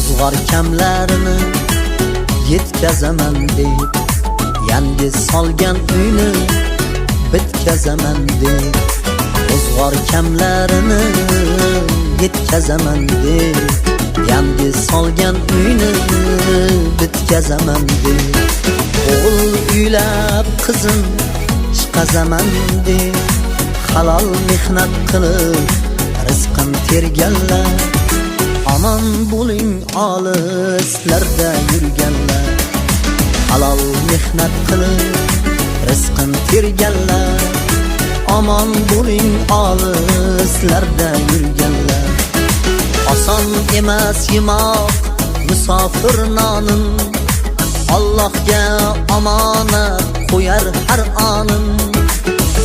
ro'zg'or kamlarini yetkazaman deb, yangi solgan uyni bitkazaman deb, ro'zg'or kamlarini yetkazaman deb, yangi solgan uyni bitkazaman deb, o'g'il uylab qizim chiqazaman deb, halol mehnat qilib rizqim terganlar, aman bo'ling olislarda yurganlar, halol mehnat qilib rizqim terganlar, aman bo'ling olislarda yurganlar. Oson emas yemoq musofir nonim, Allohga omonat qo'yar har onim,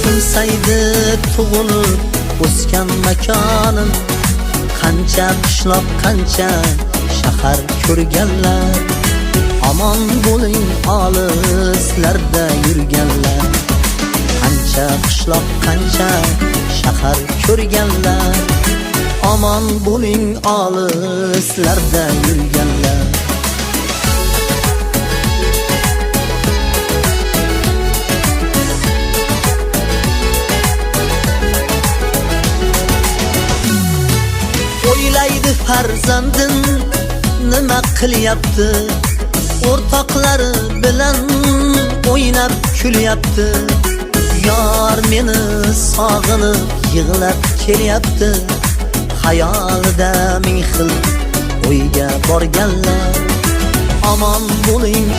kimsaydi tug'ilib o'sgan makonim, qancha qishloq qancha shahar ko'rganlar, aman bo'ling olislarda yurganlar, qancha qishloq qancha shahar ko'rganlar, aman bo'ling olislarda yurganlar. O'ylaydi farzandim nima qilyapti, o'rtoqlari bilan o'ynab kulyapti, yor meni sog'inib yig'lab kelyapti, xayolida ming xil o'yga borganlar, aman bo'ling